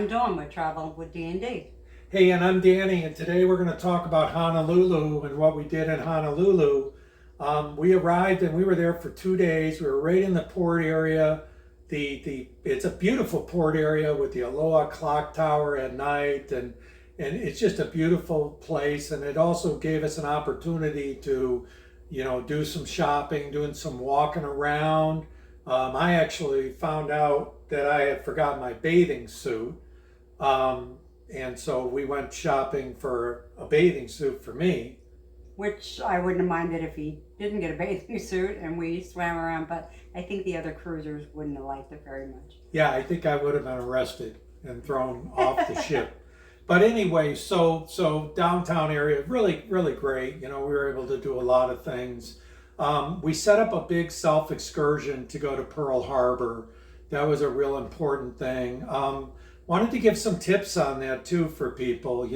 Dawn with Travel with D&D. Hey, and I'm Danny, and today we're going to talk about Honolulu and what we did in Honolulu. We arrived and we were there for 2 days. We were right in the port area. It's a beautiful port area with the Aloha clock tower at night, and it's just a beautiful place. And it also gave us an opportunity to, do some shopping, doing some walking around. I actually found out that I had forgotten my bathing suit. And so we went shopping for a bathing suit for me. Which I wouldn't have minded if he didn't get a bathing suit and we swam around, but I think the other cruisers wouldn't have liked it very much. Yeah, I think I would have been arrested and thrown off the ship. But anyway, so downtown area, really, really great. We were able to do a lot of things. We set up a big self excursion to go to Pearl Harbor. That was a real important thing. Wanted to give some tips on that too for people.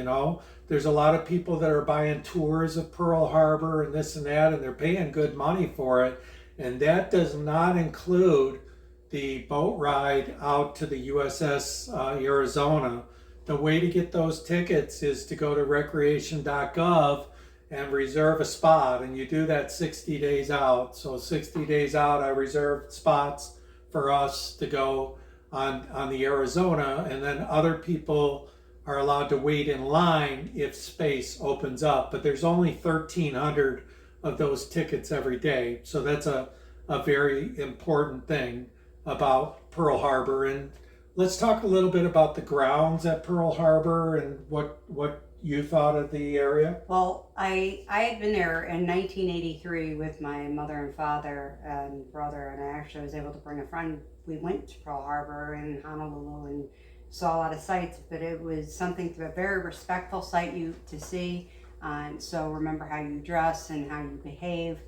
There's a lot of people that are buying tours of Pearl Harbor and this and that, and they're paying good money for it. And that does not include the boat ride out to the USS Arizona. The way to get those tickets is to go to recreation.gov and reserve a spot. And you do that 60 days out. So 60 days out, I reserved spots for us to go on the Arizona, and then other people are allowed to wait in line if space opens up. But there's only 1,300 of those tickets every day. So that's a very important thing about Pearl Harbor. And let's talk a little bit about the grounds at Pearl Harbor and what you thought of the area. Well, I had been there in 1983 with my mother and father and brother, and I actually was able to bring a friend. We went to Pearl Harbor and Honolulu and saw a lot of sights, but it was something to a very respectful sight to see. And so remember how you dress and how you behave.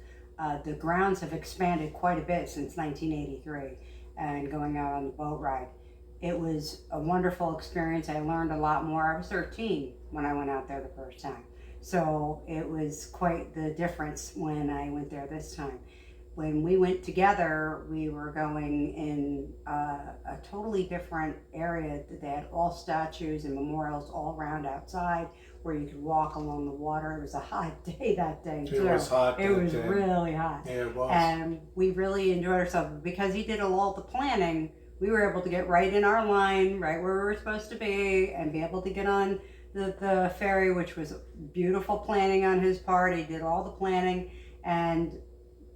The grounds have expanded quite a bit since 1983 and going out on the boat ride. It was a wonderful experience. I learned a lot more. I was 13 when I went out there the first time. So it was quite the difference when I went there this time. When we went together, we were going in a totally different area. They had all statues and memorials all around outside where you could walk along the water. It was a hot day that day too. It was hot. It was really hot. Yeah, it was. And we really enjoyed ourselves because he did all the planning. We were able to get right in our line, right where we were supposed to be, and be able to get on the ferry, which was beautiful planning on his part. He did all the planning and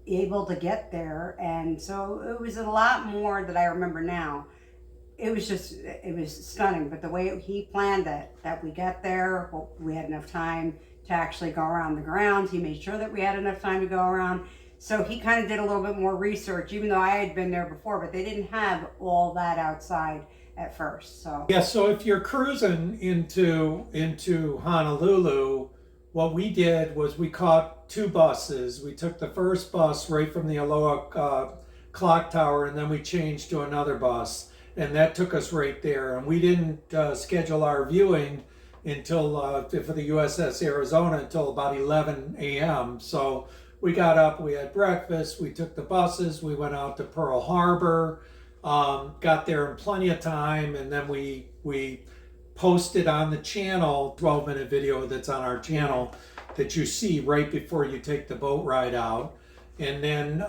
able to get there. And so it was a lot more that I remember now. It was stunning. But the way he planned it, that we get there, we had enough time to actually go around the grounds. He made sure that we had enough time to go around. So he kind of did a little bit more research, even though I had been there before, but they didn't have all that outside at first. So yeah, so if you're cruising into Honolulu, what we did was we caught two buses. We took the first bus right from the Aloha clock tower, and then we changed to another bus, and that took us right there. And we didn't schedule our viewing until for the USS Arizona until about 11 a.m. So we got up, we had breakfast, we took the buses, we went out to Pearl Harbor, got there in plenty of time, and then we posted on the channel 12-minute video that's on our channel that you see right before you take the boat ride out. And then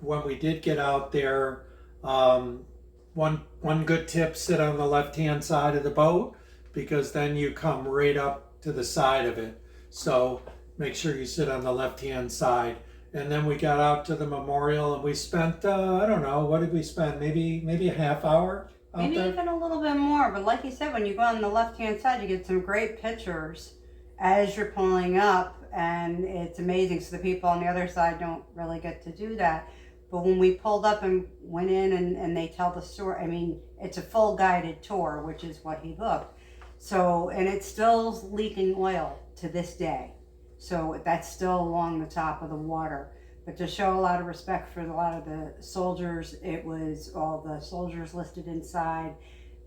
when we did get out there, one good tip: sit on the left-hand side of the boat, because then you come right up to the side of it. So make sure you sit on the left-hand side. And then we got out to the memorial, and we spent, I don't know, what did we spend? Maybe a half hour out maybe there? even a little bit more. But like you said, when you go on the left-hand side, you get some great pictures as you're pulling up, and it's amazing. So the people on the other side don't really get to do that. But when we pulled up and went in and they tell the story, I mean, it's a full guided tour, which is what he booked. So, and it's still leaking oil to this day. So that's still along the top of the water. But to show a lot of respect for a lot of the soldiers, it was all the soldiers listed inside.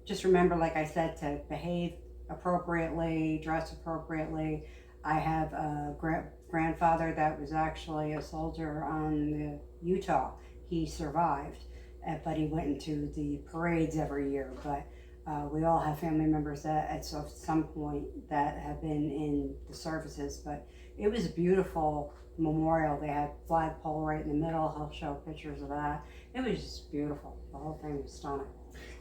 Just remember, like I said, to behave appropriately, dress appropriately. I have a grandfather that was actually a soldier on the Utah. He survived, but he went into the parades every year. But We all have family members that at some point that have been in the services, but it was a beautiful memorial. They had flagpole right in the middle. He'll show pictures of that. It was just beautiful. The whole thing was stunning.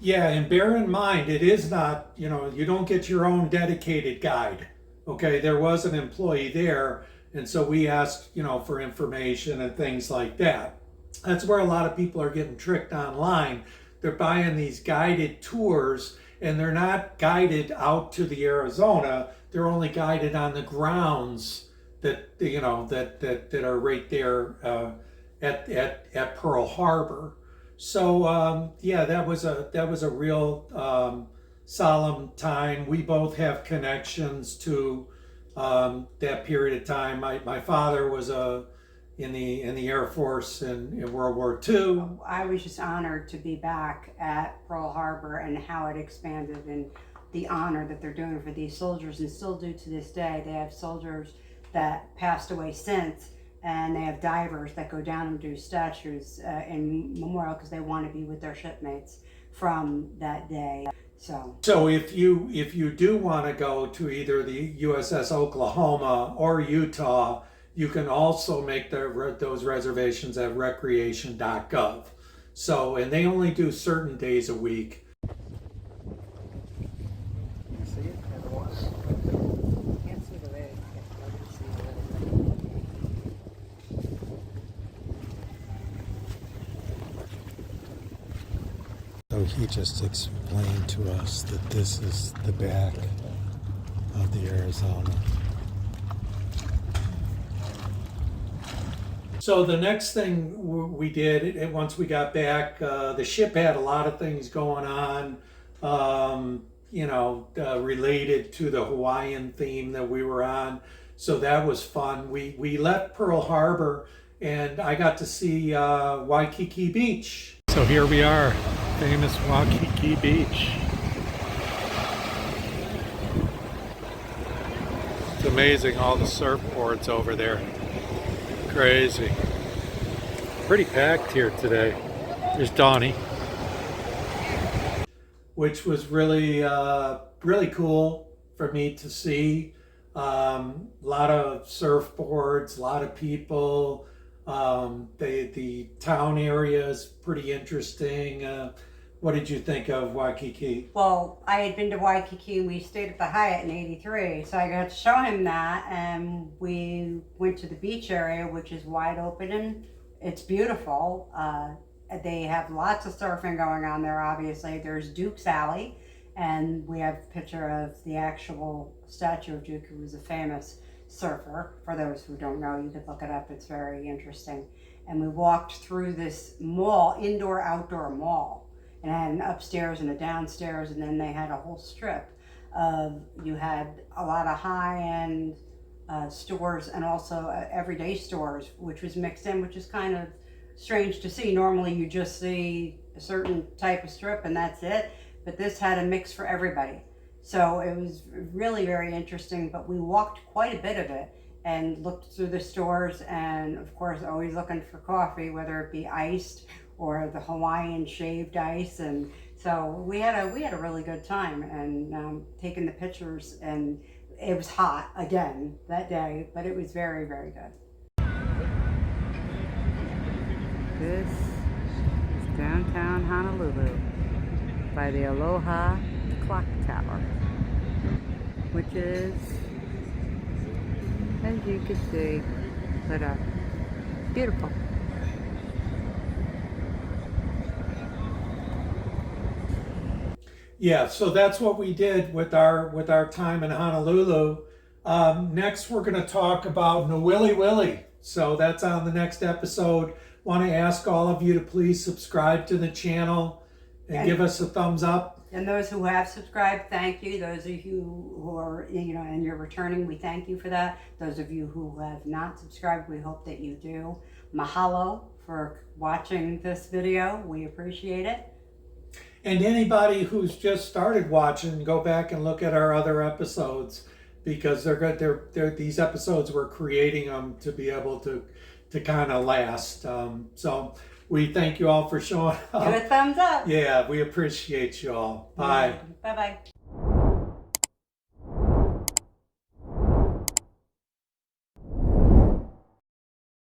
Yeah, and bear in mind, it is not, you don't get your own dedicated guide. Okay, there was an employee there, and so we asked, for information and things like that. That's where a lot of people are getting tricked online. They're buying these guided tours, and they're not guided out to the Arizona. They're only guided on the grounds that that are right there at Pearl Harbor. So yeah, that was a real solemn time. We both have connections to that period of time. My father was in the Air Force in World War II. I was just honored to be back at Pearl Harbor and how it expanded and the honor that they're doing for these soldiers, and still do to this day. They have soldiers that passed away since, and they have divers that go down and do statues in memorial because they want to be with their shipmates from that day. So if you do want to go to either the USS Oklahoma or Utah, you can also make those reservations at recreation.gov. So, and they only do certain days a week. So he just explained to us that this is the back of the Arizona. So the next thing we did, once we got back, the ship had a lot of things going on, related to the Hawaiian theme that we were on. So that was fun. We left Pearl Harbor, and I got to see Waikiki Beach. So here we are, famous Waikiki Beach. It's amazing, all the surfboards over there. Crazy. Pretty packed here today. There's Donnie. Which was really, really cool for me to see. A lot of surfboards, a lot of people. The town area is pretty interesting. What did you think of Waikiki? Well, I had been to Waikiki and we stayed at the Hyatt in '83, so I got to show him that, and we went to the beach area, which is wide open and it's beautiful. They have lots of surfing going on there, obviously. There's Duke's Alley, and we have a picture of the actual statue of Duke, who was a famous surfer. For those who don't know, you could look it up. It's very interesting. And we walked through this mall, indoor-outdoor mall. And it had an upstairs and a downstairs, and then they had a whole strip of, you had a lot of high-end stores and also everyday stores, which was mixed in, which is kind of strange to see. Normally you just see a certain type of strip and that's it, but this had a mix for everybody. So it was really very interesting, but we walked quite a bit of it and looked through the stores, and of course always looking for coffee, whether it be iced or the Hawaiian shaved ice. And so we had a really good time, and taking the pictures, and it was hot again that day, but it was very, very good. This is downtown Honolulu by the Aloha Clock Tower, which is, as you can see, lit up. Beautiful. Yeah, so that's what we did with our time in Honolulu. Next, we're going to talk about Nawili Willie. So that's on the next episode. Want to ask all of you to please subscribe to the channel and give us a thumbs up. And those who have subscribed, thank you. Those of you who are, and you're returning, we thank you for that. Those of you who have not subscribed, we hope that you do. Mahalo for watching this video. We appreciate it. And anybody who's just started watching, go back and look at our other episodes, because they're good. These episodes, we're creating them to be able to kind of last. So We thank you all for showing Give up. a thumbs up. Yeah, we appreciate you all. Bye. Bye bye.